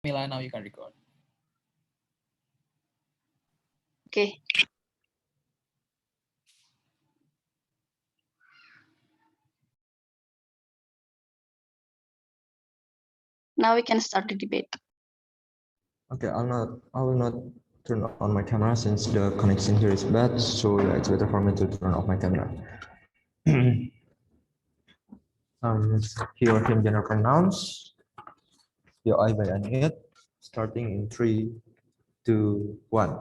Mila, now you can record. Okay. Now we can start the debate. Okay, I will not turn on my camera since the connection here is bad. So yeah, it's better for me to turn off my camera. He or him gender pronouns. Yo, I by and it. Starting in 3, 2, 1.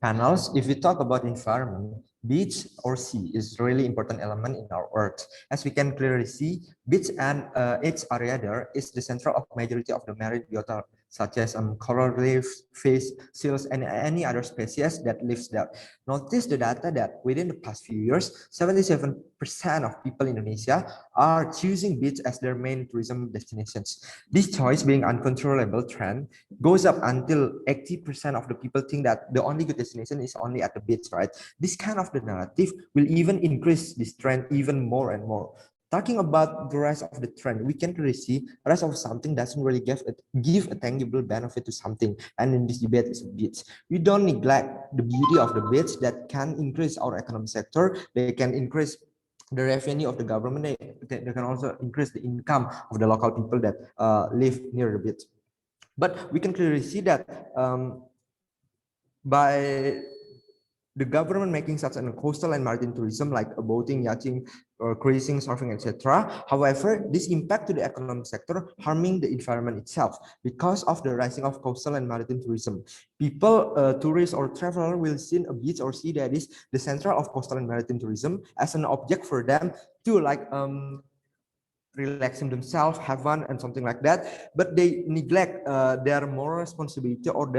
Panels. If we talk about environment, beach or sea is really important element in our Earth. As we can clearly see, beach and its area there is the center of majority of the marine biota, such as coral reefs, fish, seals, and any other species that lives there. Notice the data that within the past few years, 77% of people in Indonesia are choosing beach as their main tourism destinations. This choice being uncontrollable trend goes up until 80% of the people think that the only good destination is only at the beach, right? This kind of the narrative will even increase this trend even more and more. Talking about the rest of the trend, we can really see the rest of something doesn't really give a tangible benefit to something. And in this debate is beach. We don't neglect the beauty of the beach that can increase our economic sector. They can increase the revenue of the government. They can also increase the income of the local people that live near the beach. But we can clearly see that by the government making such a coastal and maritime tourism like boating, yachting, or cruising, surfing, etc. However, this impact to the economic sector, harming the environment itself because of the rising of coastal and maritime tourism. People, tourists or traveler will see a beach or sea that is the center of coastal and maritime tourism as an object for them to like relaxing themselves, have fun, and something like that. But they neglect their moral responsibility, or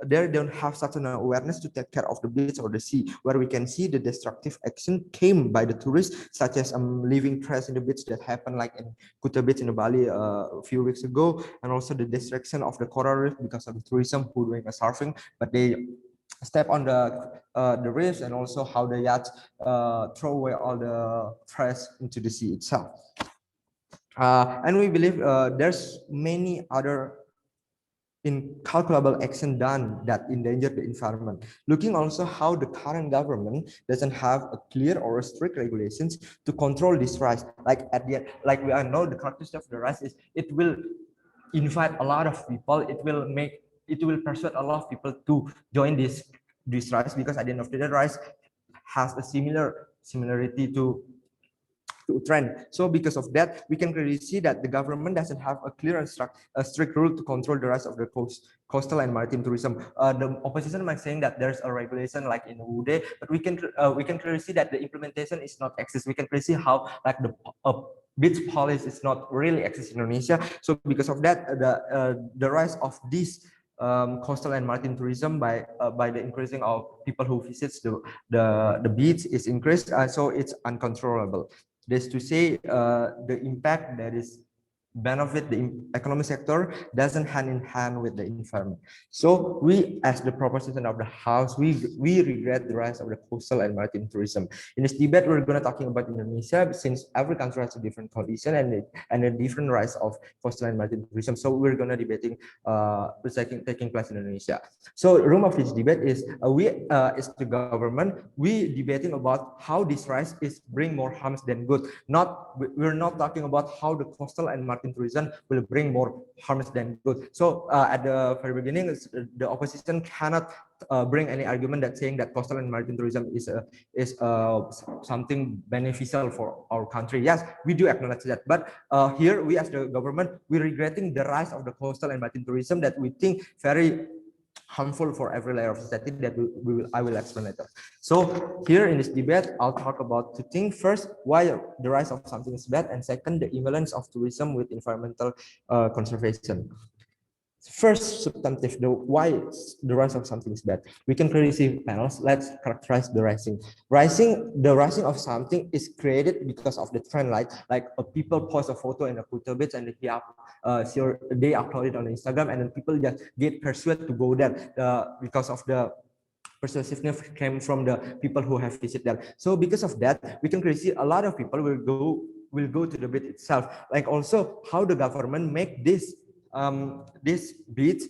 they don't have such an awareness to take care of the beach or the sea, where we can see the destructive action came by the tourists, such as leaving trash in the beach that happened like in Kuta Beach in Bali a few weeks ago, and also the destruction of the coral reef because of the tourism who doing a surfing, but they step on the reefs, and also how the yachts throw away all the trash into the sea itself. And we believe there's many other incalculable action done that endanger the environment. Looking also how the current government doesn't have a clear or strict regulations to control this rise. Like at the end, like we all know, the characteristic of the rise is it will invite a lot of people. It will persuade a lot of people to join this rise, because at the end of the day, rise has a similarity to trend. So because of that, we can clearly see that the government doesn't have a clear and strict rule to control the rise of the coastal and maritime tourism. The opposition might saying that there's a regulation like in Ude, but we can clearly see that the implementation is not exist. We can clearly see how like the beach policy is not really exist in Indonesia. So because of that, the rise of this coastal and maritime tourism by the increasing of people who visits the beach is increased, so it's uncontrollable. This to say, the impact that is benefit the economic sector doesn't hand in hand with the environment. So we, as the proposition of the house, we regret the rise of the coastal and maritime tourism. In this debate, we're going to talking about Indonesia, since every country has a different condition and a different rise of coastal and maritime tourism. So we're going to debating taking place in Indonesia. So room of this debate is we as the government, we debating about how this rise is bring more harms than good. We're not talking about how the coastal and maritime tourism will bring more harms than good. So at the very beginning, the opposition cannot bring any argument that saying that coastal and maritime tourism is something beneficial for our country. Yes, we do acknowledge that, but here we as the government, we're regretting the rise of the coastal and maritime tourism that we think very harmful for every layer of society that I will explain later. So here in this debate, I'll talk about two things. First, why the rise of something is bad, and second, the imbalance of tourism with environmental conservation. First, substantive, the why the rise of something is bad. We can clearly see panels. Let's characterize the rising. The rising of something is created because of the trend, like people post a photo in a Kuta beach and they upload it on Instagram, and then people just get persuaded to go there because of the persuasiveness came from the people who have visited there. So because of that, we can clearly see a lot of people will go to the beach itself. Like also how the government make this this beach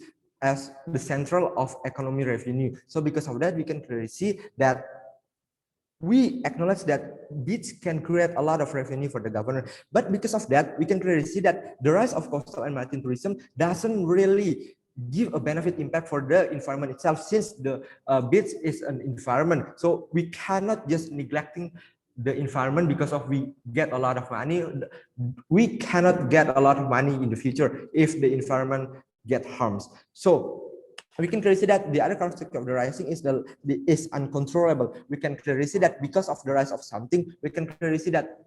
as the central of economy revenue. So because of that, we can clearly see that we acknowledge that beach can create a lot of revenue for the government, but because of that, we can clearly see that the rise of coastal and maritime tourism doesn't really give a benefit impact for the environment itself, since the beach is an environment. So we cannot just neglecting the environment because of we get a lot of money. We cannot get a lot of money in the future if the environment get harms. So we can clearly see that the other characteristic of the rising is is uncontrollable. We can clearly see that because of the rise of something, we can clearly see that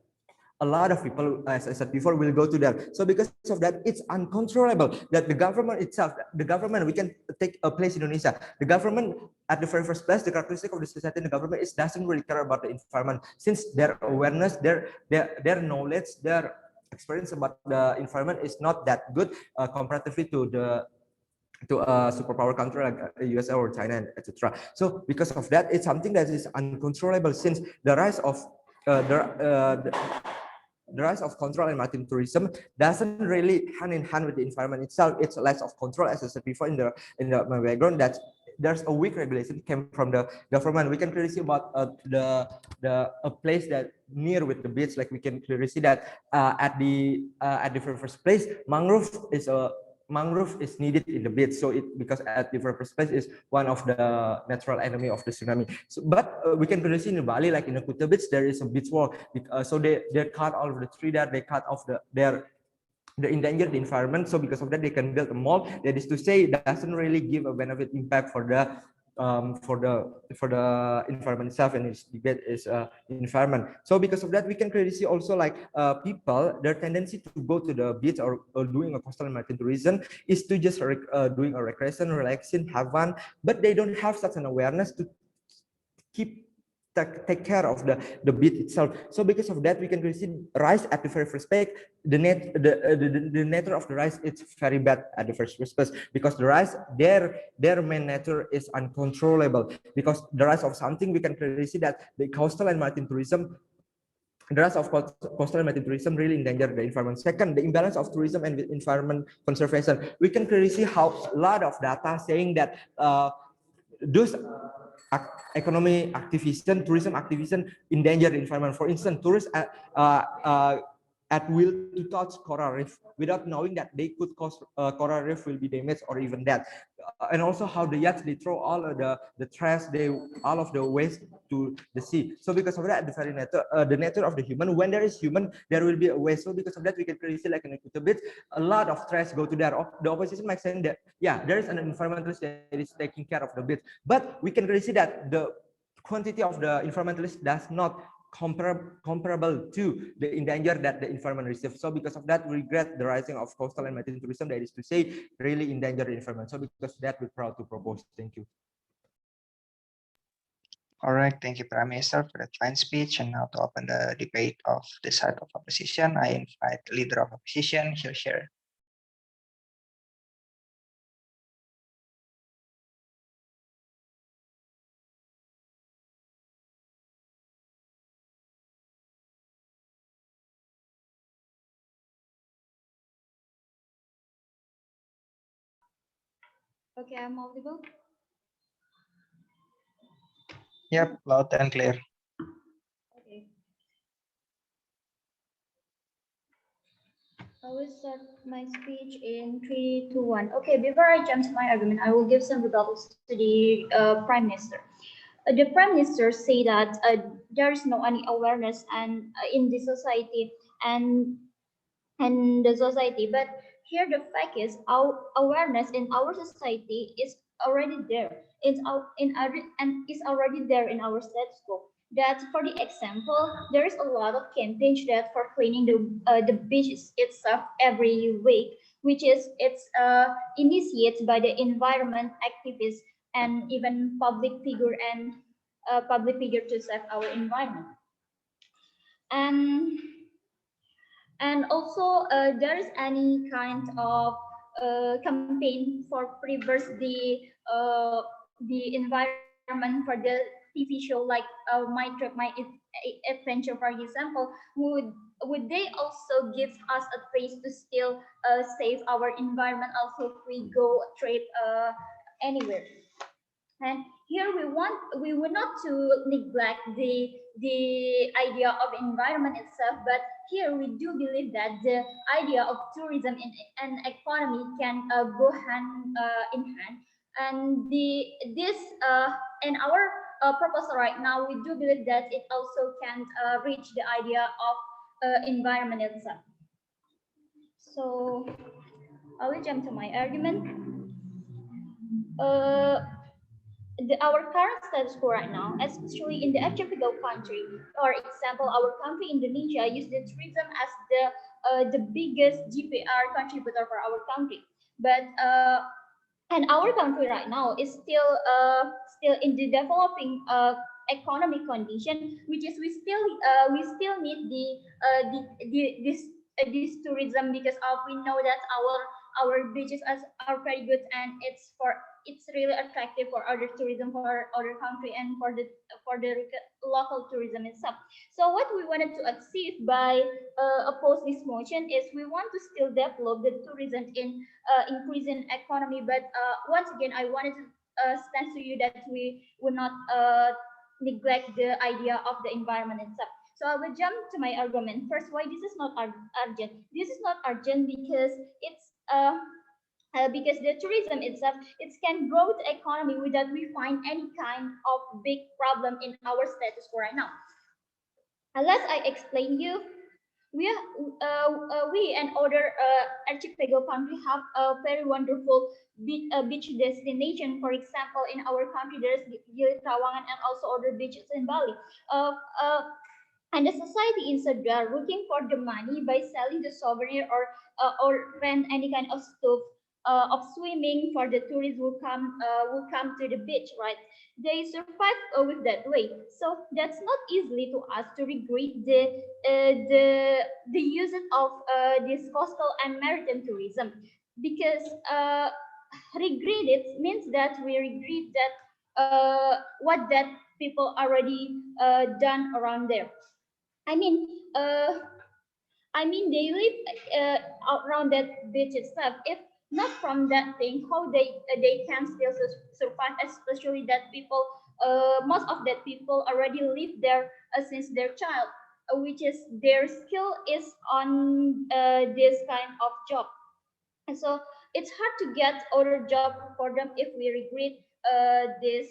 a lot of people, as I said before, will go to there. So because of that, it's uncontrollable that the government itself, the government, we can take a place in Indonesia. The government, at the very first place, the characteristic of the society and the government is doesn't really care about the environment, since their awareness, their knowledge, their experience about the environment is not that good comparatively to a superpower country like USA or China, etc. So because of that, it's something that is uncontrollable, since the rise of the rise of control and maritime tourism doesn't really hand in hand with the environment itself. It's less of control, as I said before in my background, that there's a weak regulation came from the government. We can clearly see about a place that near with the beach, like we can clearly see that at the very first place, mangrove is needed in the beach. So because at the very first place is one of the natural enemy of the tsunami. So, but we can clearly see in Bali, like in the Kuta beach, there is a beach wall. So they cut all of the tree there, they cut off the endangered environment. So because of that, they can build a mall. That is to say, it doesn't really give a benefit impact for the environment itself, and its debate is environment. So because of that, we can clearly see also like people, their tendency to go to the beach or doing a coastal and maritime tourism is to just doing a recreation, relaxing, have fun, but they don't have such an awareness to keep take care of the beat itself. So because of that, we can really see rice at the very first place. The nature of the rice, it's very bad at the first place, because the rice, their main nature is uncontrollable. Because the rise of something, we can clearly see that the coastal and maritime tourism, the rise of coastal and maritime tourism really endanger the environment. Second, the imbalance of tourism and environment conservation. We can clearly see how a lot of data saying that those economy activism, tourism activism endanger the environment. For instance, tourists at will to touch coral reef without knowing that they could cause coral reef will be damaged or even dead. And also how the yachts, they throw all of the trash, all of the waste to the sea. So because of that, the nature of the human, when there is human, there will be a waste. So because of that, we can clearly see like in Ecco bit, a lot of trash go to there. The opposition might say that, yeah, there is an environmentalist that is taking care of the bit, but we can really see that the quantity of the environmentalist does not comparable to the endanger that the environment receives. So because of that, we regret the rising of coastal and maritime tourism, that is to say, really endanger the environment. So because of that, we're proud to propose. Thank you. All right, thank you, Prime Minister, for that fine speech. And now to open the debate of the side of opposition, I invite the leader of opposition, he'll share. Okay, I'm audible. Yep, loud and clear. Okay. I will start my speech in 3, 2, 1. Okay, before I jump to my argument, I will give some rebuttals to the Prime Minister. The Prime Minister say that there is no any awareness and in the society and the society, but here the fact is our awareness in our society is already there. It's out in our and is already there in our status quo. That for the example, there is a lot of campaigns that for cleaning the beaches itself every week, which is it's initiated by the environment activists and even public figure to save our environment. And also there is any kind of campaign for preserve the environment for the TV show like my trip my adventure, for example, would would they also give us a place to still save our environment also if we go trip anywhere? And here we would not to neglect the idea of environment itself, but here we do believe that the idea of tourism in an economy can go hand in hand. And this in our proposal right now, we do believe that it also can reach the idea of environment itself. So I will jump to my argument. Our current status quo right now, especially in the archipelago country, for example, our country Indonesia use the tourism as the biggest GPR contributor for our country, but and our country right now is still in the developing economic condition, which is we still need this tourism because of we know that our beaches are very good and it's really attractive for other tourism for other country and for the local tourism itself. So what we wanted to achieve by oppose this motion is we want to still develop the tourism in increasing economy, but once again I wanted to stand to you that we will not neglect the idea of the environment itself. So I will jump to my argument first. Why this is not urgent? This is not urgent because because the tourism itself it can grow the economy without we find any kind of big problem in our status quo right now. Unless I explain you, we and other archipelago country have a very wonderful beach destination. For example, in our country, there's Gili Trawangan and also other beaches in Bali. Uh, uh, and the society instead they are looking for the money by selling the souvenir or rent any kind of stuff of swimming for the tourists who come to the beach, right? They survive with that way. So that's not easily to us to regret the use of this coastal and maritime tourism because regret it means that we regret that what that people already done around there. I mean, uh, they live around that beach itself. If not from that thing, how they can still survive, especially that people, most of that people already live there since their child, which is their skill is on this kind of job. And so it's hard to get other job for them if we regret this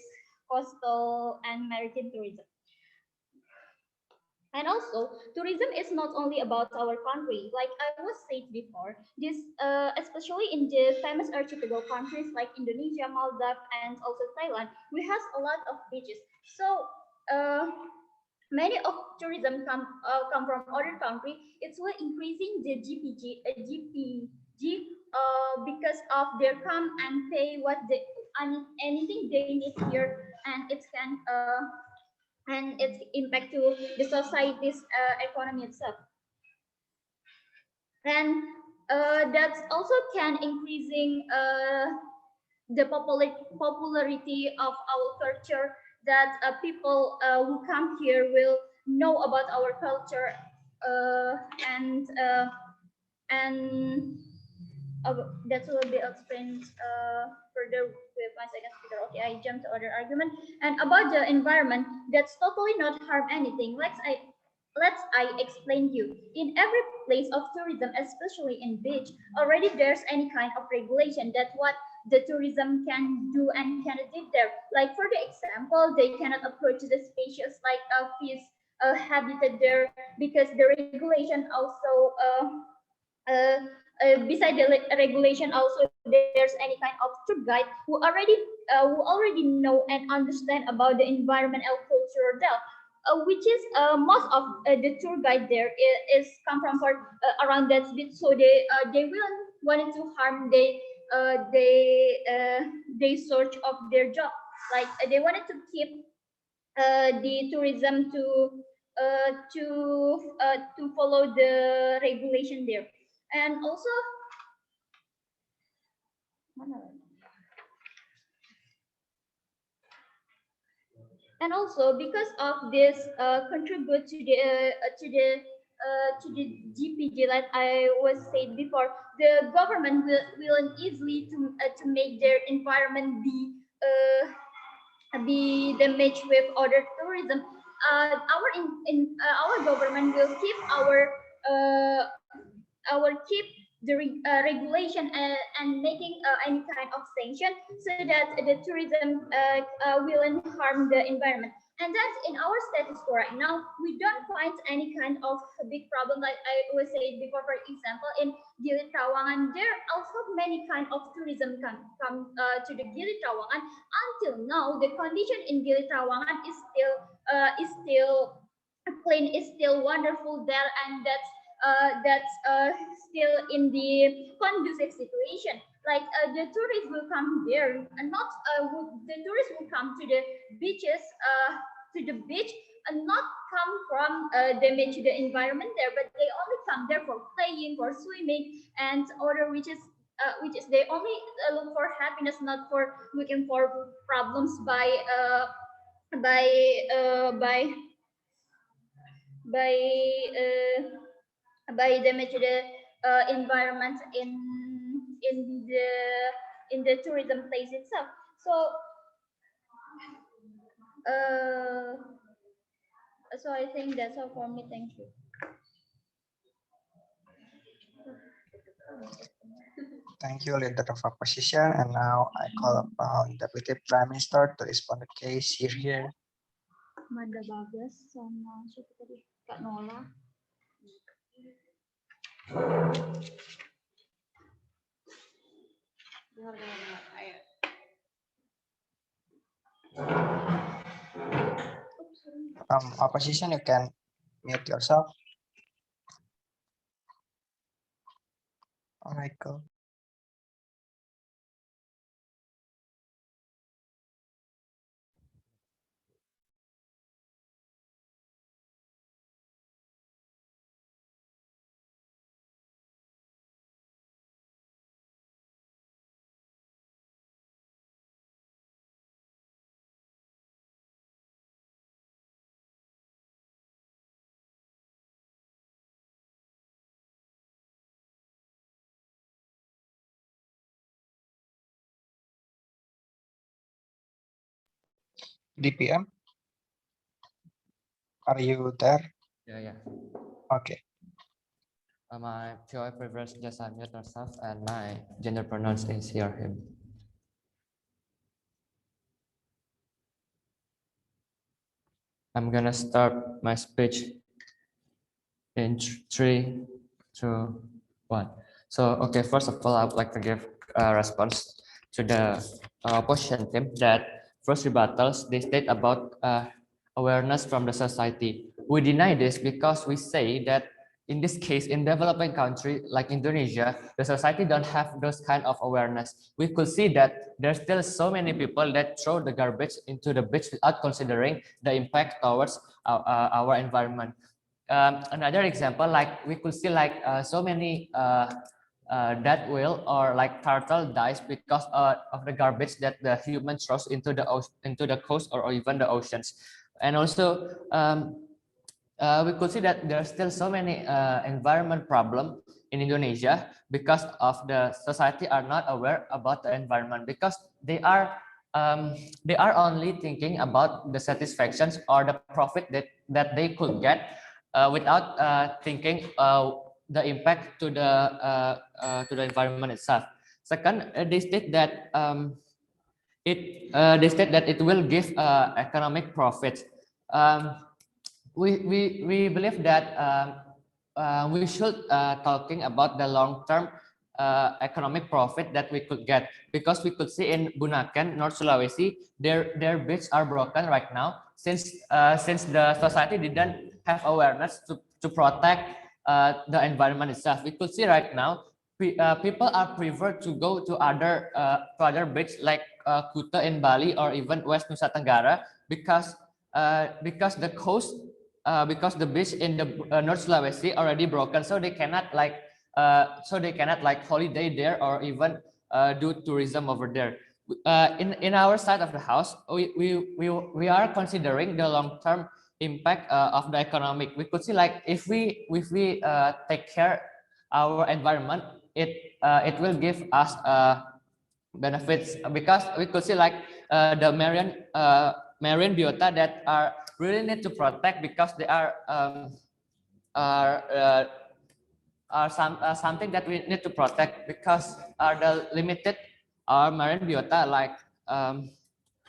coastal and maritime tourism. And also, tourism is not only about our country. Like I was said before, this especially in the famous archipelago countries like Indonesia, Maldives, and also Thailand, we have a lot of beaches. So uh, many of tourism come from other country. It's will increasing the GPG because of their come and pay what they anything they need here, and it can and its impact to the society's economy itself. And that's also can increasing the popularity of our culture that people who come here will know about our culture uh, and uh, and that will be explained further with my second speaker. Okay, I jump to other argument. And about the environment, that's totally not harm anything. Let's I explain you. In every place of tourism, especially in beach, already there's any kind of regulation that what the tourism can do and cannot do there. Like for the example, they cannot approach the species like a fish habitat there because the regulation also uh, beside the regulation also there's any kind of tour guide who already know and understand about the environment and culture there, which is most of the tour guide there is come from around that bit, so they will wanted to harm they search of their job, like they wanted to keep the tourism to follow the regulation there. And also because of this contribute to the to the GPG, like I was said before, the government will easily to make their environment be damaged with other tourism. Our government will keep keep the regulation and making any kind of sanction so that the tourism will harm the environment. And that's in our status quo right now. We don't find any kind of big problem like I was saying before. For example, in Gili Trawangan, there are also many kind of tourism come to the Gili Trawangan. Until now, the condition in Gili Trawangan is still clean, is still wonderful there, and that's still in the conducive situation. Like the tourists will come there, and not the tourists will come to the beaches, to the beach, and not come from damage to the environment there, but they only come there for playing, for swimming, and other which is they only look for happiness, not for looking for problems by by by damage to the environment in the tourism place itself. So I think that's all for me. Thank you. Thank you, Leader of Opposition. And now I call upon Deputy Prime Minister to respond to the case here. Mada Bagas sama siapa tadi? Kak Nola. Opposition, you can mute yourself. All right, go. DPM, are you there? Yeah. Okay. My POI preference just unmute yourself, and my gender pronouns is he or him. I'm gonna start my speech in 3, 2, 1. So, okay, first of all, I would like to give a response to the opposition team that first rebuttals, they state about awareness from the society. We deny this because we say that in this case, in developing country like Indonesia, the society don't have those kind of awareness. We could see that there's still so many people that throw the garbage into the beach without considering the impact towards our environment. Another example, like we could see like so many dead whale or like turtle dies because of the garbage that the human throws into the coast or even the oceans. And also we could see that there are still so many environment problem in Indonesia because of the society are not aware about the environment, because they are only thinking about the satisfactions or the profit that they could get without thinking the impact to the environment itself. Second, they state that it will give economic profits. We believe that we should talking about the long-term economic profit that we could get, because we could see in Bunaken, North Sulawesi, their beaches are broken right now since the society didn't have awareness to protect the environment itself. We could see right now people are prefer to go to other beaches like Kuta in Bali or even West Nusa Tenggara because the coast because the beach in the North Sulawesi already broken, so they cannot like holiday there or even do tourism over there. In our side of the house, we are considering the long-term impact of the economic. We could see like if we take care our environment, it will give us benefits, because we could see like the marine biota that are really need to protect, because they are something that we need to protect, because are the limited marine biota like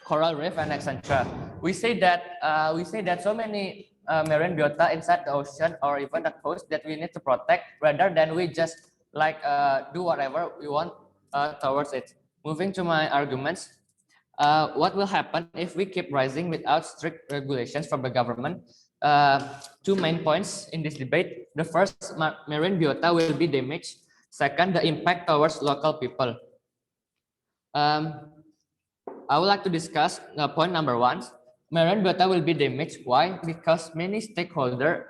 coral reef and etc. We say that so many marine biota inside the ocean or even the coast that we need to protect, rather than we just like do whatever we want towards it. Moving to my arguments, what will happen if we keep rising without strict regulations from the government? Two main points in this debate. The first, marine biota will be damaged. Second, the impact towards local people. I would like to discuss point number one. Marine biota will be damaged. Why? Because many stakeholders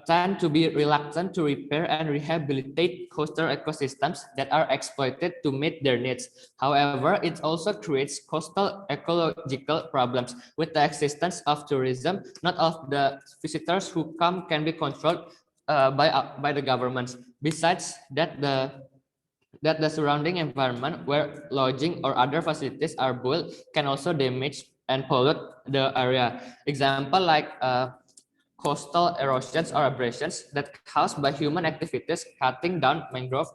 tend to be reluctant to repair and rehabilitate coastal ecosystems that are exploited to meet their needs. However, it also creates coastal ecological problems with the existence of tourism. Not all of the visitors who come can be controlled by the governments. Besides that, the surrounding environment where lodging or other facilities are built can also damage and pollute the area. Example like coastal erosions or abrasions that caused by human activities, cutting down mangrove,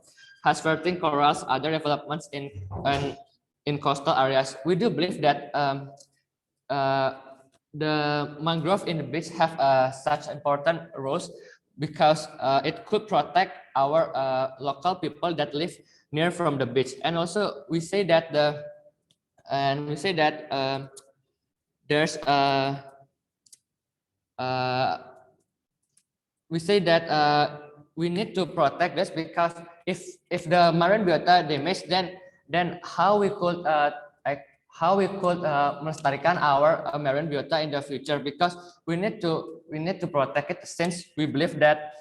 hurting corals, other developments in coastal areas. We do believe that the mangrove in the beach have such important roles, because it could protect our local people that live near from the beach. And also we say that there's we say that we need to protect this, because if the marine biota damaged, then how we could melestarikan our marine biota in the future, because we need to protect it, since we believe that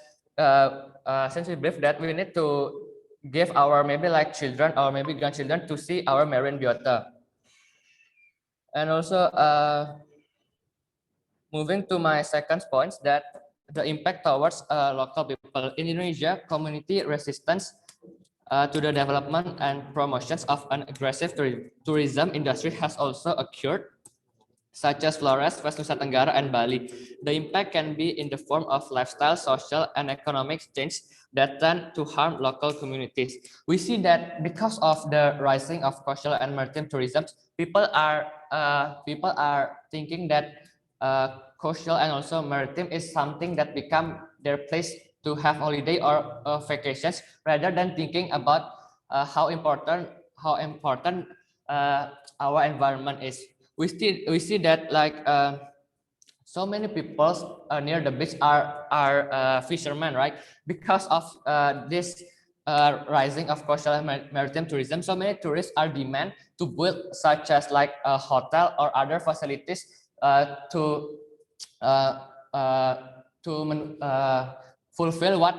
we need to give our maybe like children or maybe grandchildren to see our marine biota. And also moving to my second point, that the impact towards local people in Indonesia, community resistance to the development and promotions of an aggressive tourism industry has also occurred, such as Flores, West Nusa Tenggara, and Bali. The impact can be in the form of lifestyle, social, and economic change that tend to harm local communities. We see that because of the rising of coastal and maritime tourism, people are thinking that coastal and also maritime is something that become their place to have holiday or vacations, rather than thinking about how important our environment is. We see that like so many people near the beach are fishermen, right? Because of this rising of coastal and maritime tourism, so many tourists are demand to build such as like a hotel or other facilities to fulfill what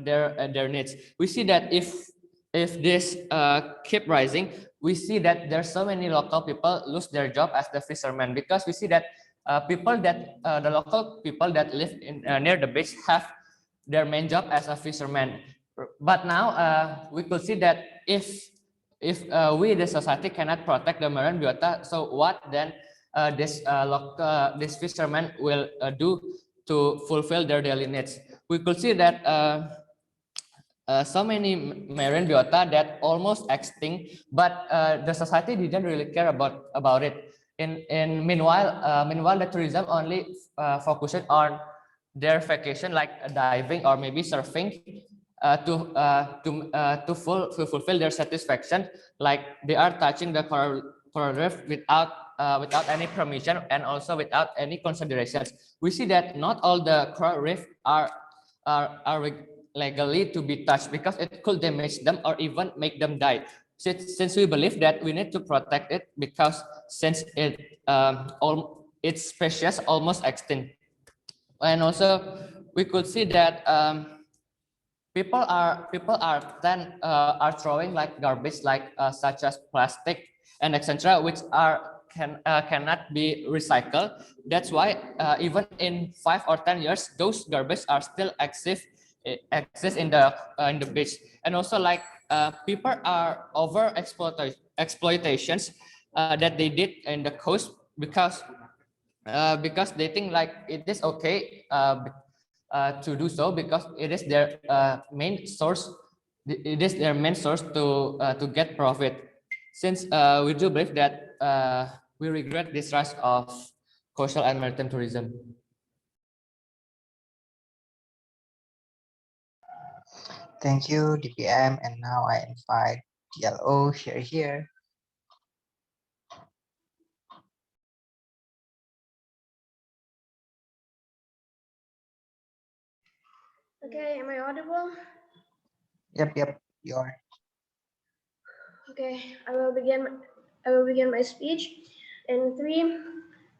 their needs. We see that if this keep rising, we see that there's so many local people lose their job as the fishermen, because we see that the local people that live in near the beach have their main job as a fisherman. But now we could see that if we the society cannot protect the marine biota, so what then this fishermen will do to fulfill their daily needs? We could see that so many marine biota that almost extinct, but the society didn't really care about it. Meanwhile, the tourism only focused on their vacation, like diving or maybe surfing, to fulfill their satisfaction, like they are touching the coral reef without any permission and also without any considerations. We see that not all the coral reef are legally to be touched, because it could damage them or even make them die. Since we believe that we need to protect it, because since its species almost extinct. And also we could see that people are throwing like garbage, like such as plastic and etc., which cannot be recycled. That's why even in 5 or 10 years, those garbage are still exist in the beach. And also like people are over exploitations that they did in the coast because they think like it is okay to do so because it is their main source. It is their main source to get profit. Since we do believe that we regret this rise of coastal and maritime tourism. Thank you, DPM. And now I invite DLO here. Okay, am I audible? Yep, you are. Okay, I will begin my speech in 3,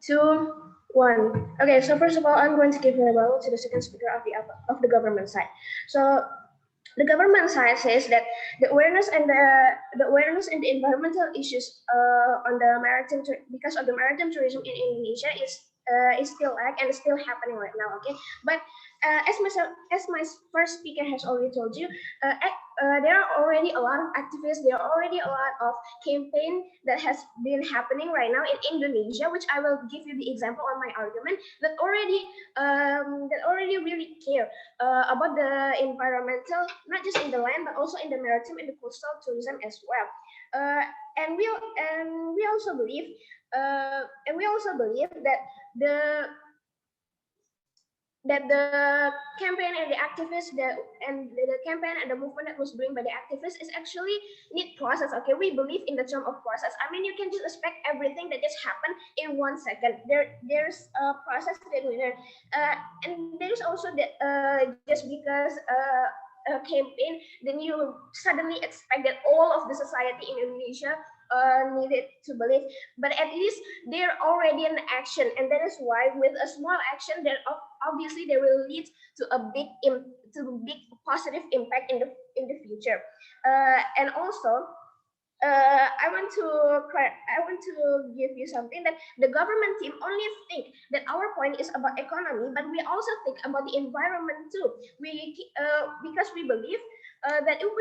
2, 1. Okay, so first of all, I'm going to give a rebuttal to the second speaker of the government side. So the government side says that the awareness and the environmental issues on the because of the maritime tourism in Indonesia is still lag and is still happening right now. Okay, but as my first speaker has already told you, there are already a lot of activists. There are already a lot of campaign that has been happening right now in Indonesia, which I will give you the example on my argument that already really care about the environmental, not just in the land but also in the maritime and the coastal tourism as well. And we also believe that the campaign and the activists the campaign and the movement that was doing by the activists is actually need process. Okay, we believe in the term of process. I mean, you can just expect everything that just happened in 1 second. There's a process that we learn, and there's also that just because a campaign, then you suddenly expect that all of the society in Indonesia needed to believe, but at least they're already in action, and that is why with a small action that obviously they will lead to a big positive impact in the future. And also I want to give you something that the government team only think that our point is about economy, but we also think about the environment too. Because we believe that if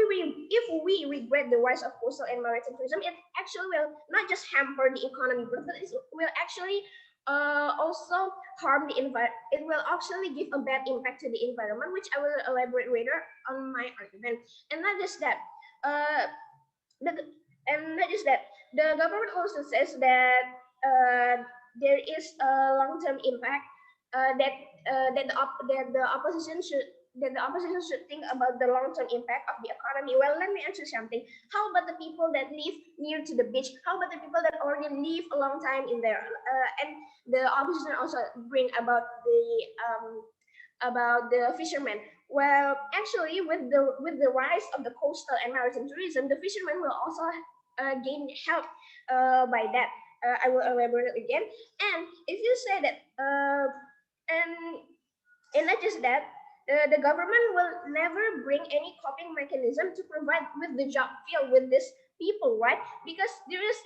we regret the rise of coastal and maritime tourism, it actually will not just hamper the economy, but it will actually also harm the environment. It will actually give a bad impact to the environment, which I will elaborate later on my argument. And not just that, the government also says that there is a long-term impact that the opposition should think about the long-term impact of the economy. Well, let me answer something. How about the people that live near to the beach? How about the people that already live a long time in there? And the opposition also bring about the fishermen. Well, actually, with the rise of the coastal and maritime tourism, the fishermen will also gain help by that. I will elaborate again. And if you say that, and not just that, the government will never bring any coping mechanism to provide with the job field with these people, right? Because there is,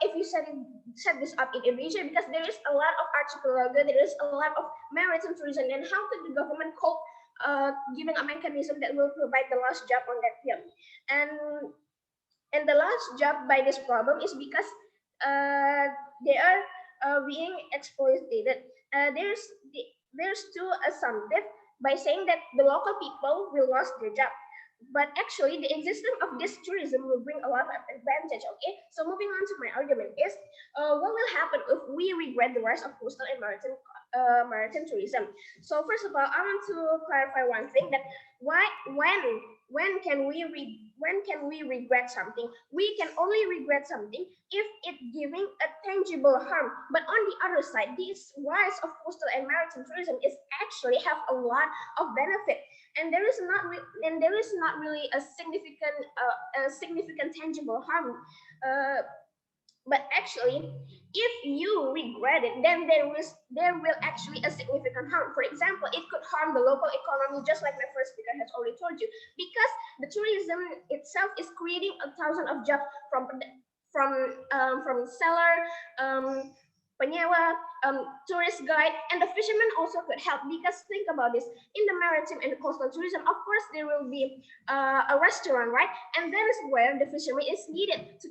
if you set this up in Indonesia, because there is a lot of archipelago, there is a lot of maritime tourism, and how could the government cope giving a mechanism that will provide the last job on that field? And the last job by this problem is because they are being exploited. There's too assumptive by saying that the local people will lose their job. But actually, the existence of this tourism will bring a lot of advantage. Okay, so moving on to my argument is, what will happen if we regret the rise of coastal and maritime tourism? So first of all, I want to clarify one thing, that when can we regret something? We can only regret something if it's giving a tangible harm. But on the other side, this rise of coastal and maritime tourism is actually have a lot of benefit. And there is not really a significant tangible harm. But actually, if you regret it, then there will actually a significant harm. For example, it could harm the local economy, just like my first speaker has already told you, because the tourism itself is creating 1,000 of jobs from seller, penyewa, tourist guide, and the fishermen also could help, because think about this, in the maritime and the coastal tourism, of course there will be a restaurant, right? And that is where the fisherman is needed to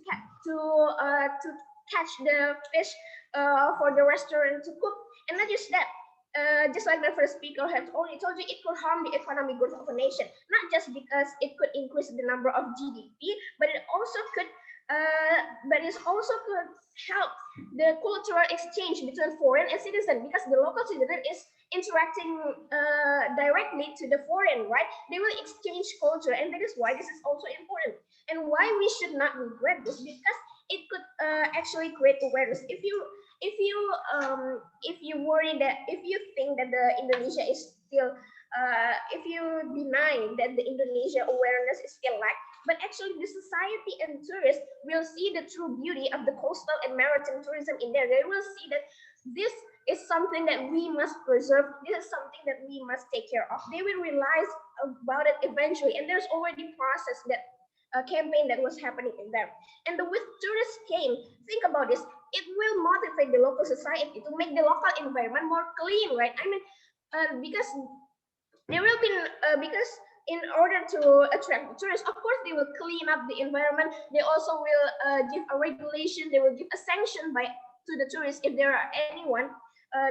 catch the fish for the restaurant to cook. And not just that, just like the first speaker has already told you, it could harm the economic growth of a nation, not just because it could increase the number of GDP, but it also could help the cultural exchange between foreign and citizen, because the local citizen is interacting directly to the foreign, right? They will exchange culture, and that is why this is also important, and why we should not regret this, because it could actually create awareness. If you worry that, if you think that the Indonesia is still if you deny that the Indonesia awareness is still lack, but actually the society and tourists will see the true beauty of the coastal and maritime tourism in there. They will see that this is something that we must preserve. This is something that we must take care of. They will realize about it eventually, and there's already process that campaign that was happening in there. And with tourists came, think about this, it will motivate the local society to make the local environment more clean, right? I mean, because there will be because in order to attract tourists, of course they will clean up the environment. They also will give a regulation, they will give a sanction to the tourists if there are anyone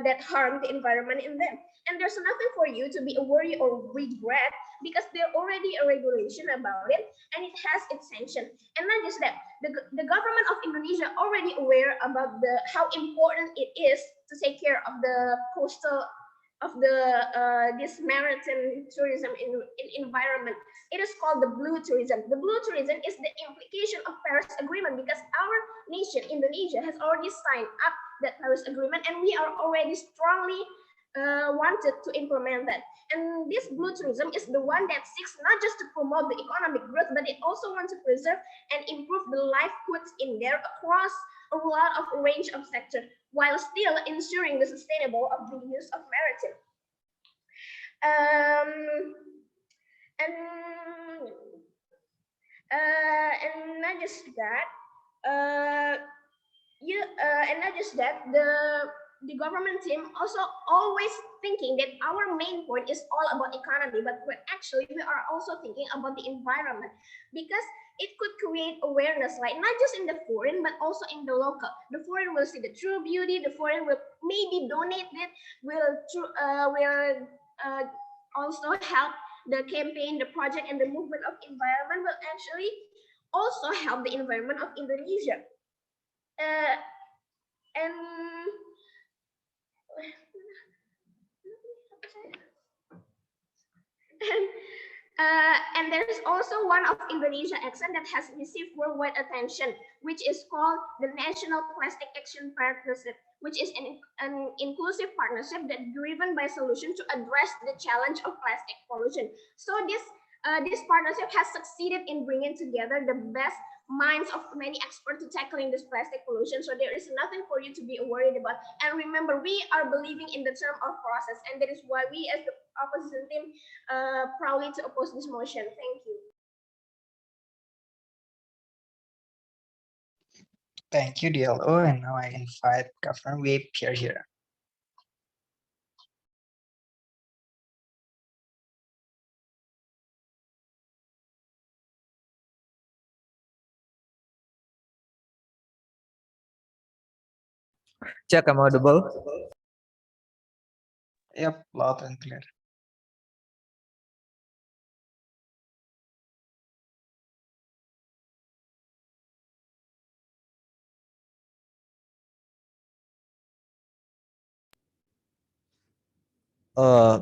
that harm the environment in them. And there's nothing for you to be worried or regret, because there's already a regulation about it, and it has its sanction. And not just that, the government of Indonesia already aware about how important it is to take care of the coastal of this maritime tourism in environment. It is called the blue tourism. The blue tourism is the implication of Paris Agreement, because our nation, Indonesia, has already signed up that Paris Agreement, and we are already strongly wanted to implement that. And this blue tourism is the one that seeks not just to promote the economic growth, but it also wants to preserve and improve the livelihoods in there across a lot of range of sectors, while still ensuring the sustainable of the use of maritime. And not just that, and not just that, the government team also always thinking that our main point is all about economy, but we are also thinking about the environment, because it could create awareness, like not just in the foreign, but also in the local. The foreign will see the true beauty. The foreign will maybe donate it, will also help the campaign, the project, and the movement of environment will actually also help the environment of Indonesia. And there's also one of Indonesia action that has received worldwide attention, which is called the National Plastic Action Partnership, which is an inclusive partnership that driven by solution to address the challenge of plastic pollution. So this partnership has succeeded in bringing together the best minds of many experts to tackling this plastic pollution. So there is nothing for you to be worried about. And remember, we are believing in the term of process, and that is why we as the opposition team proudly to oppose this motion. Thank you. Thank you, DLO. And now I invite Governor Wei Pierre here. Check, am I audible? Yep, loud and clear.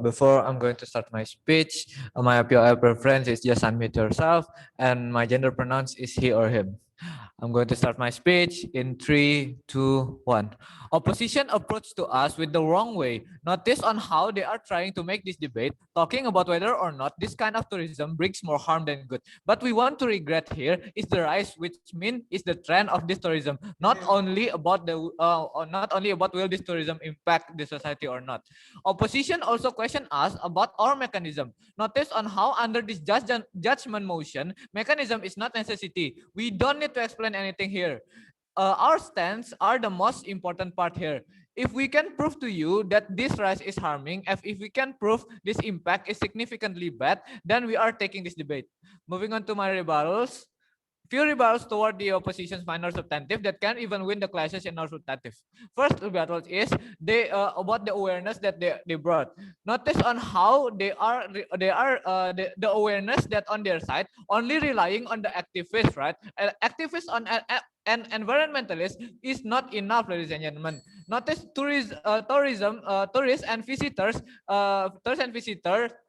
Before I'm going to start my speech, my API preference is just unmute yourself, and my gender pronouns is he or him. I'm going to start my speech in 3, 2, 1. Opposition approach to us with the wrong way. Notice on how they are trying to make this debate, talking about whether or not this kind of tourism brings more harm than good. But we want to regret here is the rise, which means is the trend of this tourism, not only about will this tourism impact the society or not. Opposition also question us about our mechanism. Notice on how under this judgment motion, mechanism is not necessity. We don't need need to explain anything here. Our stance are the most important part here. If we can prove to you that this rise is harming, if we can prove this impact is significantly bad, then we are taking this debate. Moving on to my rebuttals. Few rebuttals toward the opposition's minor substantive that can even win the clashes in our substantive. First rebuttal is they about the awareness that they brought. Notice on how the awareness that on their side only relying on the activists, right? Activists on and environmentalists is not enough, ladies and gentlemen. Notice tourists and visitors,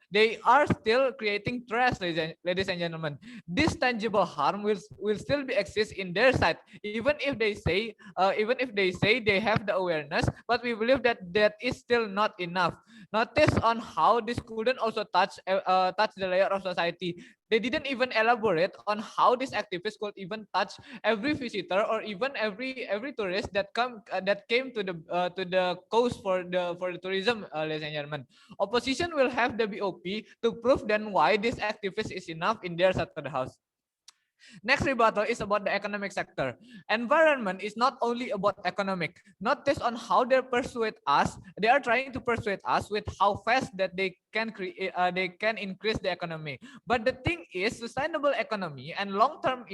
they are still creating trash, ladies and gentlemen. This tangible harm will still be exist in their side, even if they say they have the awareness, but we believe that that is still not enough. Notice on how this couldn't also touch the layer of society. They didn't even elaborate on how these activists could even touch every visitor or even every tourist that came to the coast for the tourism, ladies and gentlemen. Opposition will have the BOP to prove then why this activist is enough in their side of the house. Next rebuttal is about the economic sector. Environment is not only about economic. Notice on how they persuade us. They are trying to persuade us with how fast that they can increase the economy. But the thing is, sustainable economy and long-term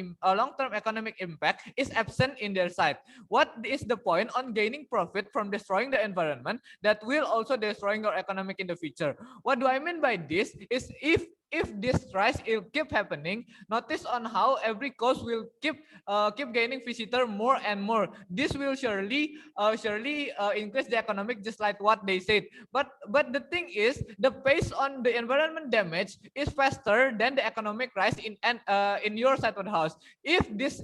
economic impact is absent in their side. What is the point on gaining profit from destroying the environment that will also destroying your economic in the future? What do I mean by this? Is if this rise will keep happening, notice on how every coast will keep gaining visitor more and more. This will surely increase the economic, just like what they said. But the thing is, the pace on the environment damage is faster than the economic rise in your side of the house. If this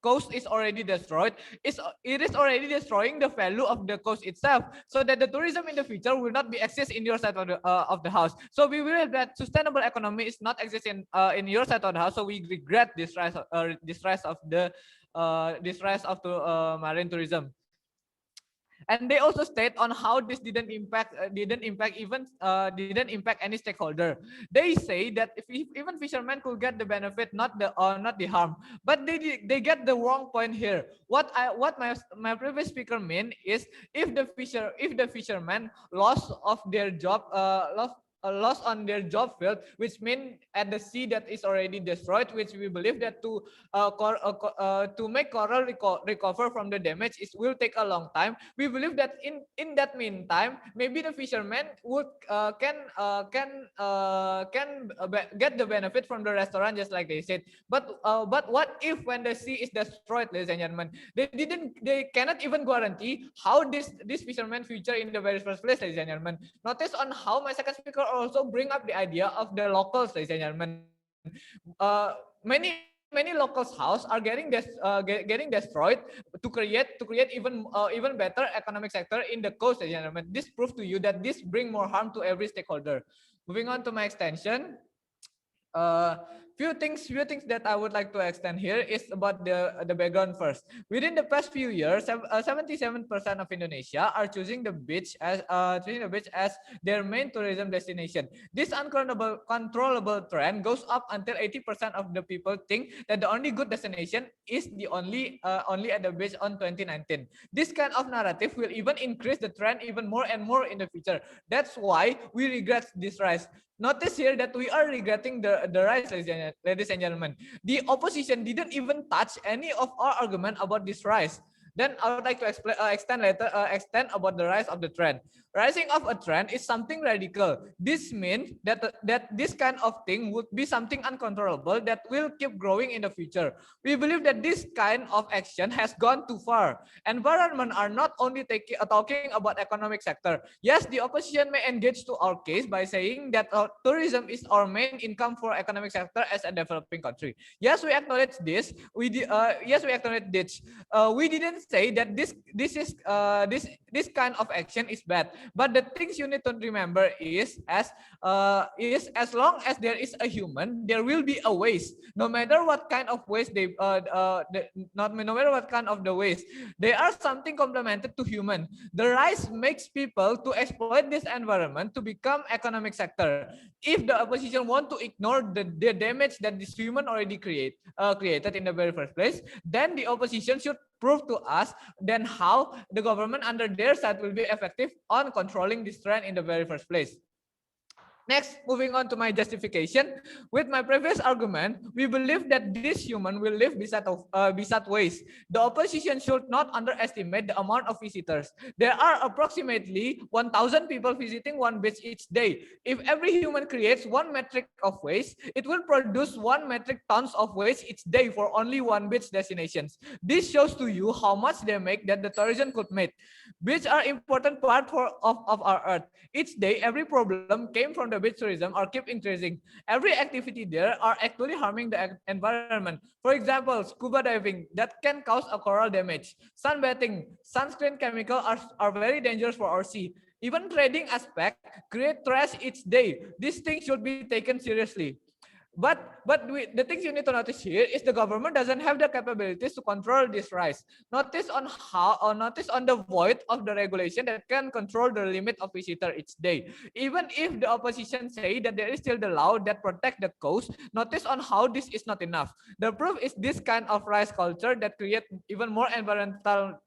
coast is already destroyed, it is already destroying the value of the coast itself, so that the tourism in the future will not be exist in your side of the house. So we will that sustainable economy is not exist in your side of the house. So we regret this rise of the marine tourism. And they also state on how this didn't impact any stakeholder. They say that if even fishermen could get the benefit, not the harm. But they get the wrong point here. What my previous speaker mean is, if the fishermen loss of their job, a loss on their job field, which mean at the sea that is already destroyed, which we believe that to make coral recover from the damage, it will take a long time. We believe that in that meantime, maybe the fishermen would get the benefit from the restaurant, just like they said. But what if when the sea is destroyed, ladies and gentlemen? They cannot even guarantee how this fisherman future in the very first place, ladies and gentlemen. Notice on how my second speaker also bring up the idea of the locals, ladies and gentlemen. Many locals' house are getting destroyed to create even better economic sector in the coast, ladies and gentlemen. This proves to you that this bring more harm to every stakeholder. Moving on to my extension. Few things that I would like to extend here is about the background first. Within the past few years, 77% of Indonesia are choosing the beach as their main tourism destination. This uncontrollable trend goes up until 80% of the people think that the only good destination is the only at the beach on 2019. This kind of narrative will even increase the trend even more and more in the future. That's why we regret this rise. Notice here that we are regretting the rise, ladies and gentlemen. The opposition didn't even touch any of our argument about this rise. Then I would like to extend about the rise of the trend. Rising of a trend is something radical. This means that this kind of thing would be something uncontrollable that will keep growing in the future. We believe that this kind of action has gone too far. Environment are not only talking about economic sector. Yes, the opposition may engage to our case by saying that tourism is our main income for economic sector as a developing country. Yes, we acknowledge this. We didn't say that this kind of action is bad, but the things you need to remember is as long as there is a human, there will be a waste. No matter what kind of waste no matter what kind of the waste, they are something complemented to human. The rise makes people to exploit this environment to become economic sector. If the opposition want to ignore the damage that this human already created in the very first place, then the opposition should prove to us then how the government under their side will be effective on controlling this trend in the very first place. Next, moving on to my justification. With my previous argument, we believe that this human will live beside waste. The opposition should not underestimate the amount of visitors. There are approximately 1,000 people visiting one beach each day. If every human creates 1 metric of waste, it will produce 1 metric tons of waste each day for only one beach destinations. This shows to you how much they make that the tourism could make. Beaches are important part of our earth. Each day, every problem came from the beach tourism or keep increasing. Every activity there are actually harming the environment. For example, scuba diving that can cause a coral damage. Sunbathing, sunscreen chemicals are very dangerous for our sea. Even trading aspect create trash each day. These things should be taken seriously. The things you need to notice here is the government doesn't have the capabilities to control this rise. Notice on the void of the regulation that can control the limit of visitor each day. Even if the opposition say that there is still the law that protect the coast, notice on how this is not enough. The proof is this kind of rise culture that create even more environmental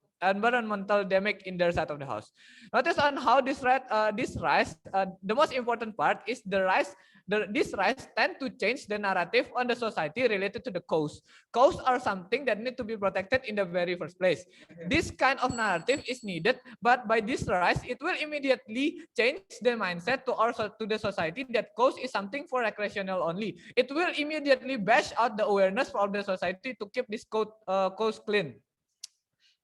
damage in their side of the house. Notice on how this rise, the most important part is this rise tend to change the narrative on the society related to the coast. Coasts are something that need to be protected in the very first place. This kind of narrative is needed, but by this rise, it will immediately change the mindset to the society that coast is something for recreational only. It will immediately bash out the awareness from the society to keep this coast clean.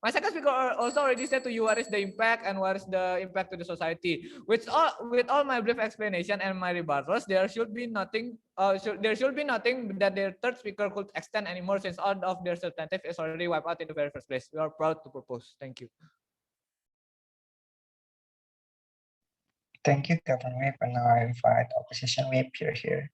My second speaker also already said to you what is the impact and what is the impact to the society. With all my brief explanation and my rebuttals, there should be nothing. There should be nothing that their third speaker could extend anymore, since all of their alternative is already wiped out in the very first place. We are proud to propose. Thank you. Thank you, Governor Whip, and now I invite Opposition Whip here.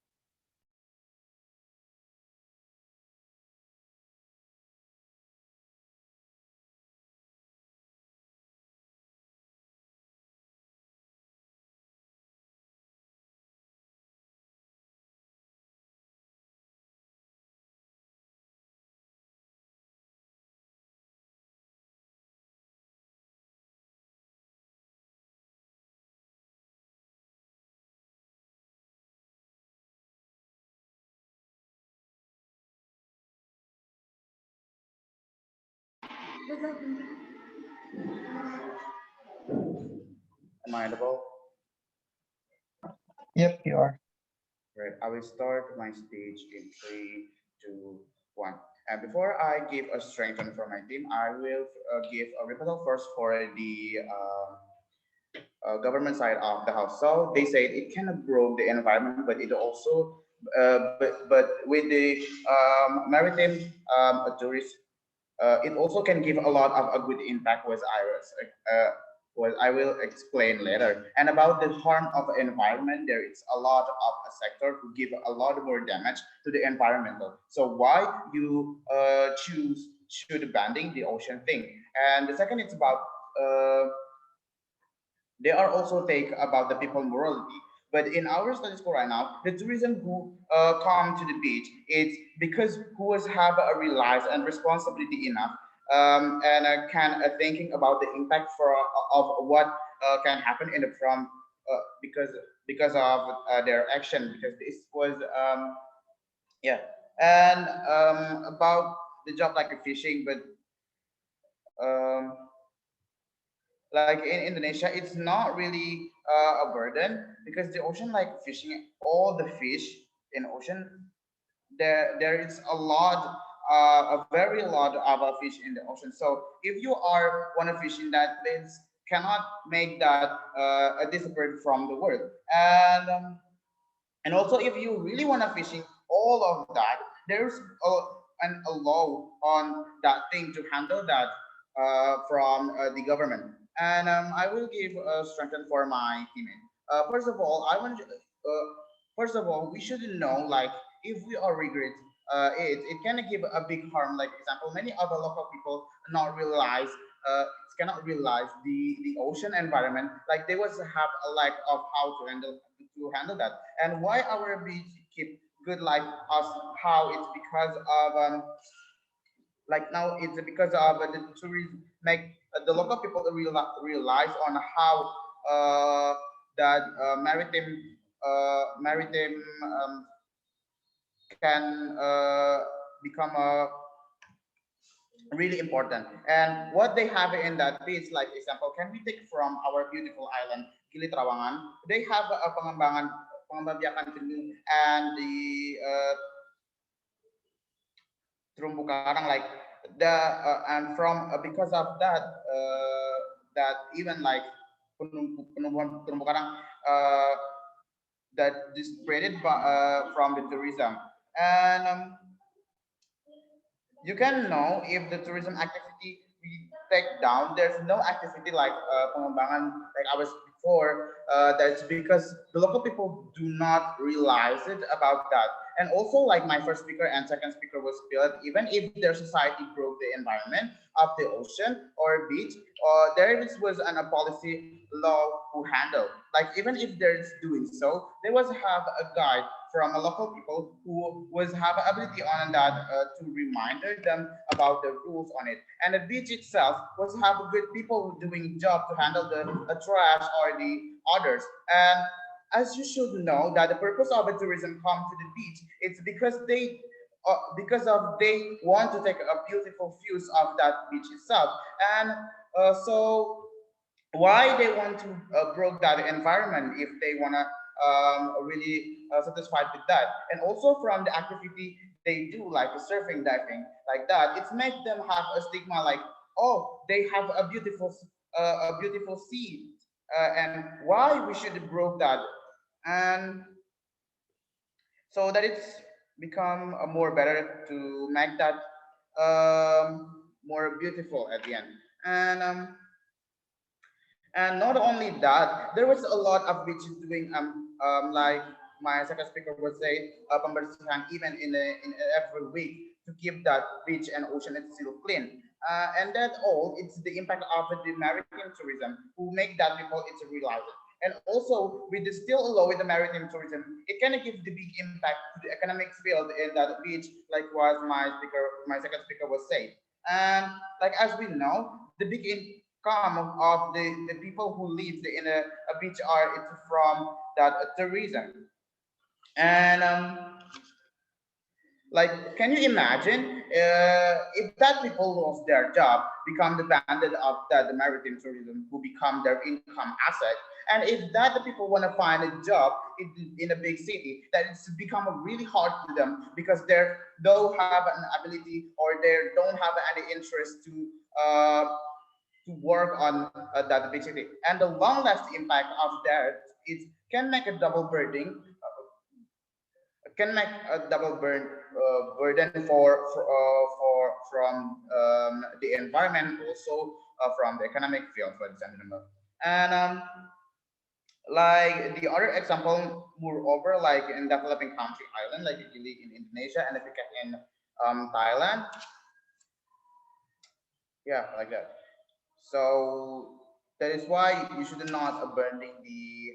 Am I audible? Yep, you are. Right. I will start my speech in 3, 2, 1. And before I give a strengthen for my team, I will give a rebuttal first for the government side of the house. So they said it can improve the environment, but it also, but with the maritime tourist, it also can give a lot of a good impact, what I will explain later. And about the harm of the environment, there is a lot of a sector who give a lot more damage to the environmental. So why you should banning the ocean thing? And the second is about they are also take about the people morality. But in our studies for right now, the tourism who come to the beach, it's because who has have a realize and responsibility enough and can thinking about the impact of what can happen in the from because of their action, because this was yeah. And about the job like a fishing, but um, like in Indonesia, it's not really a burden because the ocean, like fishing, all the fish in ocean, there is a very lot of fish in the ocean. So if you are want to fish in that, means cannot make that disappear from the world. And also if you really want to fishing all of that, there's a law on that thing to handle that from the government. And I will give strengthen for my teammate. First of all, first of all, we should know like if we are regret it can give a big harm. Like example, many other local people not realize cannot realize the ocean environment. Like they was have a lack of how to handle that, and why our beach keep good like us. How it's because of like now it's because of the tourism make the local people realize on how that maritime can become a really important. And what they have in that beach, like example, can we take from our beautiful island, Gili Trawangan? They have a pengembangan canoe and the terumbu karang, like the and from because of that that even like penumbuhan terumbu karang uh, that is spreaded from the tourism. And you can know if the tourism activity we take down. There's no activity like pengembangan like I was before. That's because the local people do not realize it about that. And also, like my first speaker and second speaker was built, even if their society broke the environment of the ocean or beach, there was a policy law who handle. Like even if there's doing so, they was have a guide from a local people who was have ability on that to remind them about the rules on it. And the beach itself was have good people doing job to handle the trash or the others. And as you should know that the purpose of a tourism come to the beach, it's because of they want to take a beautiful views of that beach itself. And so why they want to broke that environment if they want to really satisfied with that. And also from the activity they do like surfing, diving, like that, it's make them have a stigma like, oh, they have a beautiful sea, and why we should broke that. And so that it's become a more better to make that more beautiful at the end. And not only that, there was a lot of which is doing like my second speaker would say pembersihan even in every week to keep that beach and ocean is still clean. And that all it's the impact of the maritime tourism who make that people it's realized. And also with the still low with the maritime tourism, it can give the big impact to the economic field in that beach, like was my second speaker was saying. And like as we know, the big income of the people who live in a beach are it's from that tourism. And like, can you imagine if that people lost their job, become dependent of the maritime tourism, who become their income asset, and if that the people want to find a job in a big city, that it's become really hard to them because they don't have an ability or they don't have any interest to work on that big city. And the long lasting impact of that is can make a double burden burden for from the environment, also from the economic field, for example. And like the other example, moreover, like in developing country island, like Gili in Indonesia, and if you get in Thailand, yeah, like that. So that is why you should not abandoning the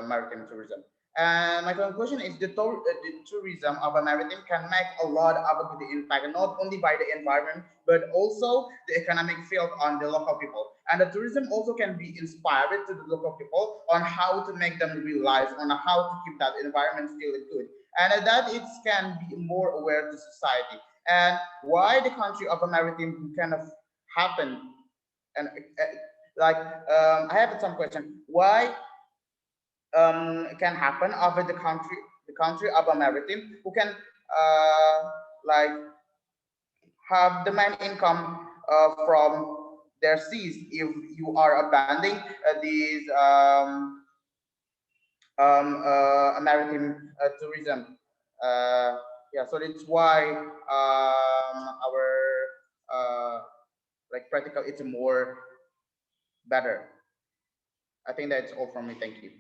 maritime tourism. And my conclusion is the tourism of a maritime can make a lot of good impact, not only by the environment, but also the economic field on the local people. And the tourism also can be inspired to the local people on how to make them realize on how to keep that environment still good. And that it can be more aware to society. And why the country of a maritime kind of happen. And like I have some question, why can happen over the country of a maritime who can like have the main income from their seas if you are abandoning these maritime tourism. Yeah, so that's why our practical, it's more better. I think that's all from me. Thank you.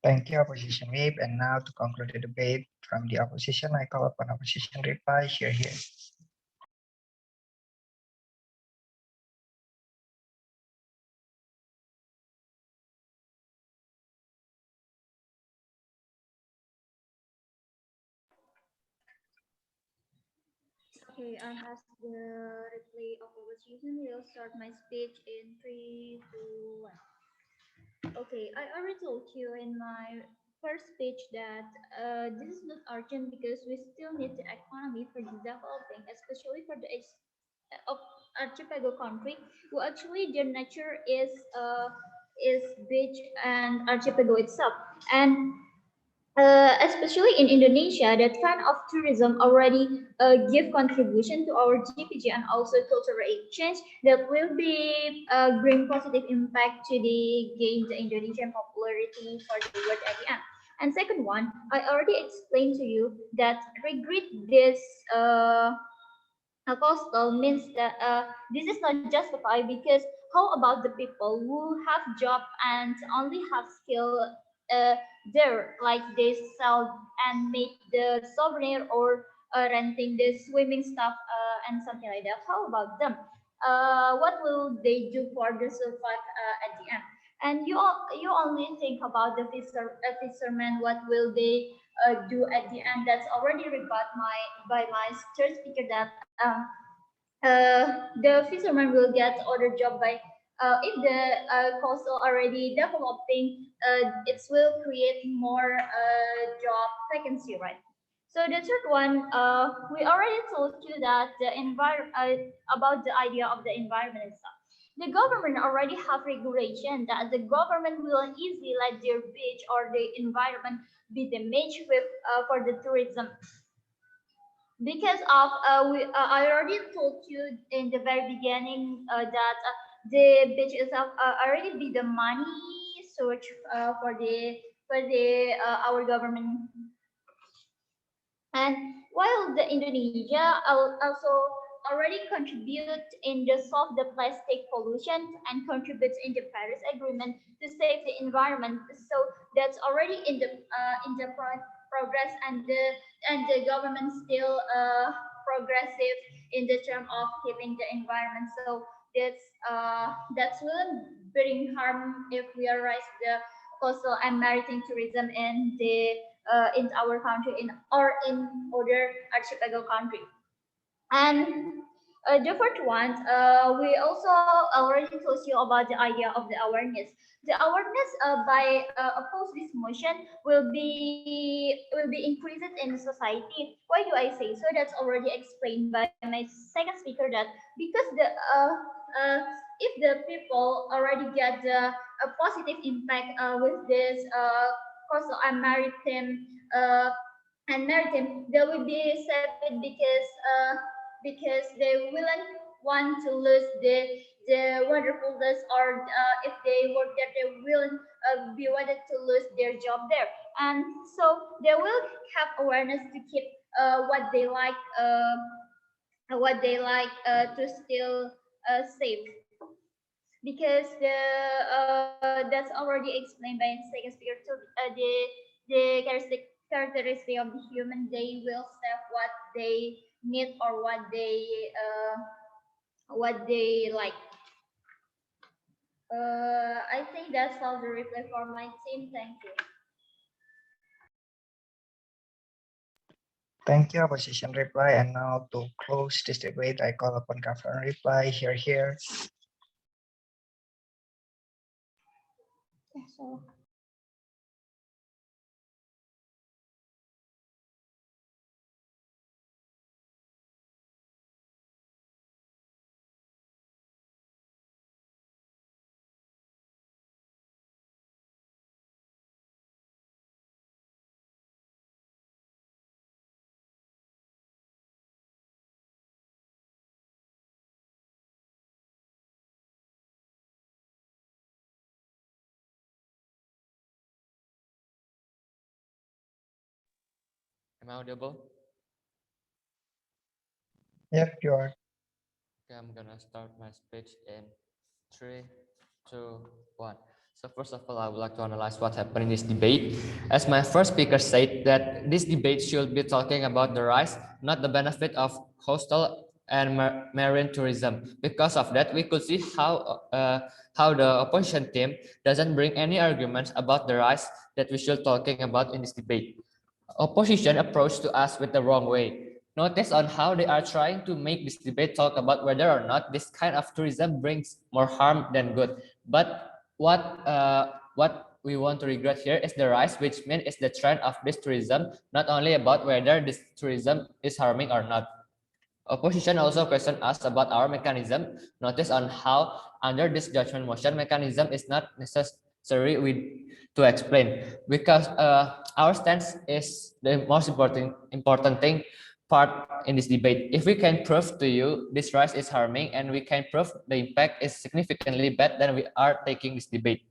Thank you, Opposition Whip. And now to conclude the debate from the opposition, I call upon Opposition reply here. Okay, I have the replay of opposition. We'll start my speech in 3, 2, 1. Okay, I already told you in my first speech that this is not urgent because we still need the economy for developing, especially for the of archipelago country, who actually their nature is beach and archipelago itself, and especially in Indonesia, that kind of tourism already give contribution to our GPG and also cultural exchange that will be bring positive impact to the gain the Indonesian popularity for the world at the end. And second one, I already explained to you that regret this coastal means that this is not justified because how about the people who have job and only have skill uh, there, like they sell and make the souvenir or renting the swimming stuff and something like that. How about them? What will they do for the survive at the end? And you only think about the fishermen. What will they do at the end? That's already rebut by my third speaker that the fisherman will get other job by if the coastal already developing, it will create more job vacancy, right? So the third one, we already told you that the about the idea of the environment itself. The government already have regulation that the government will easily let their beach or the environment be damaged with for the tourism because of I already told you in the very beginning that the beach itself already be the money source for the our government. And while the Indonesia also already contribute in the solve the plastic pollution and contributes in the Paris Agreement to save the environment, so that's already in the progress, and the government still progressive in the term of keeping the environment. So that's will bring harm if we arise the coastal and maritime tourism in our country or in other archipelago country. And the fourth one, we also already told you about the idea of the awareness. The awareness by oppose this motion will be increased in society. Why do I say so? That's already explained by my second speaker that because uh, if the people already get a positive impact with this coastal and maritime, they will be saved because they wouldn't want to lose the wonderfulness, or if they work there, they will be wanted to lose their job there, and so they will have awareness to keep what they to still save because that's already explained by the second speaker too. The characteristic of the human, they will save what they need or what they like. I think that's all the reply for my team. Thank you. Thank you, Opposition reply. And now to close this debate, I call upon Governor reply here. Yeah, so Am I audible? Yep, you are. Okay, I'm gonna start my speech in 3, 2, 1. So first of all, I would like to analyze what happened in this debate. As my first speaker said, that this debate should be talking about the rise, not the benefit of coastal and marine tourism. Because of that, we could see how the opposition team doesn't bring any arguments about the rise that we should talking about in this debate. Opposition approach to us with the wrong way. Notice on how they are trying to make this debate talk about whether or not this kind of tourism brings more harm than good. But what we want to regret here is the rise, which means is the trend of this tourism, not only about whether this tourism is harming or not. Opposition also questioned us about our mechanism. Notice on how under this judgment motion mechanism is not necessary to explain, because our stance is the most important thing part in this debate. If we can prove to you this rise is harming and we can prove the impact is significantly bad, then we are taking this debate.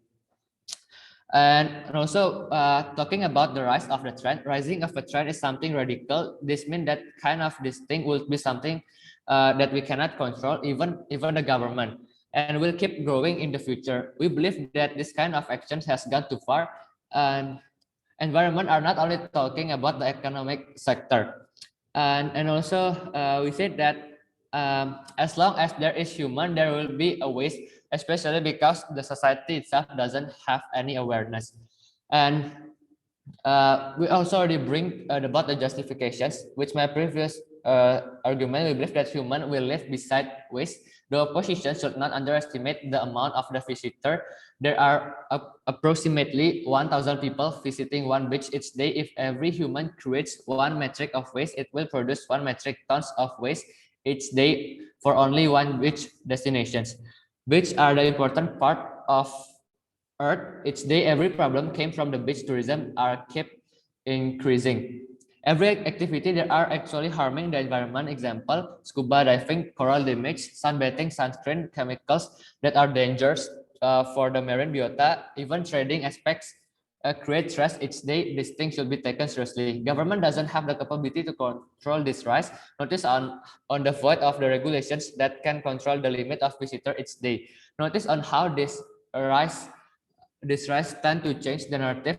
And also talking about the rise of the trend, rising of a trend is something radical. This means that kind of this thing will be something that we cannot control, even the government, and will keep growing in the future. We believe that this kind of actions has gone too far, and environment are not only talking about the economic sector, and also we said that as long as there is human, there will be a waste, especially because the society itself doesn't have any awareness. And we also already bring about the justifications, which my previous argument, we believe that human will live beside waste. The opposition should not underestimate the amount of the visitor. There are approximately 1,000 people visiting one beach each day. If every human creates 1 metric of waste, it will produce 1 metric tons of waste each day for only one beach destinations. Beach are the important part of Earth. Each day, every problem came from the beach tourism are kept increasing. Every activity that are actually harming the environment, example, scuba diving, coral damage, sunbathing, sunscreen, chemicals that are dangerous for the marine biota, even trading aspects create stress each day. This thing should be taken seriously. Government doesn't have the capability to control this rise. Notice on the void of the regulations that can control the limit of visitor each day. Notice on how rise this rise tend to change the narrative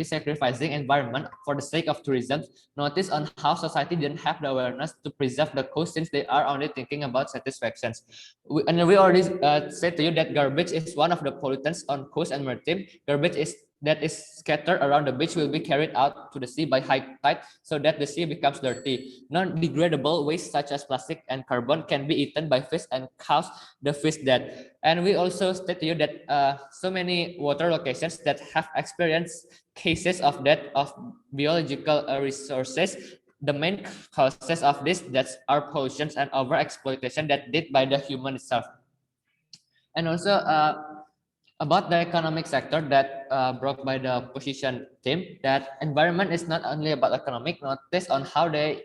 sacrificing environment for the sake of tourism. Notice on how society didn't have the awareness to preserve the coast since they are only thinking about satisfactions. We already said to you that garbage is one of the pollutants on coast and maritime. Garbage that is scattered around the beach will be carried out to the sea by high tide so that the sea becomes dirty. Non-degradable waste such as plastic and carbon can be eaten by fish and cause the fish death. And we also state to you that so many water locations that have experienced cases of death of biological resources. The main causes of this deaths are pollutions and overexploitation that did by the human itself. And also about the economic sector that brought by the opposition team, that environment is not only about economic. Notice on how they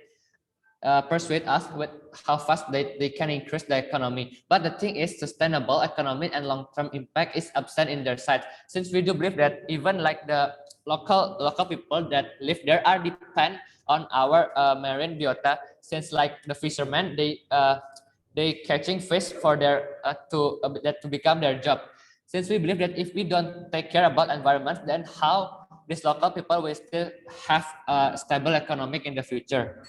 persuade us with how fast they can increase the economy. But the thing is, sustainable economic and long-term impact is absent in their side. Since we do believe that even like the local people that live there are depend on our marine biota. Since like the fishermen, they catching fish for their to become their job. Since we believe that if we don't take care about environment, then how these local people will still have a stable economic in the future.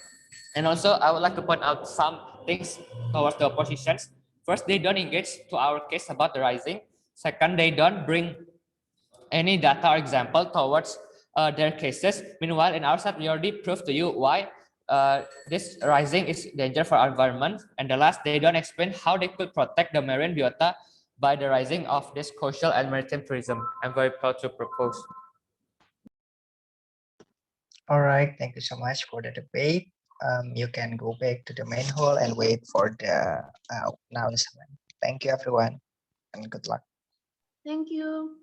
And also, I would like to point out some things towards the oppositions. First, they don't engage to our case about the rising. Second, they don't bring any data or example towards their cases. Meanwhile, in our side, we already proved to you why this rising is danger for our environment. And the last, they don't explain how they could protect the marine biota by the rising of this coastal and maritime tourism. I'm very proud to propose. All right, thank you so much for the debate. You can go back to the main hall and wait for the announcement. Thank you, everyone, and good luck. Thank you.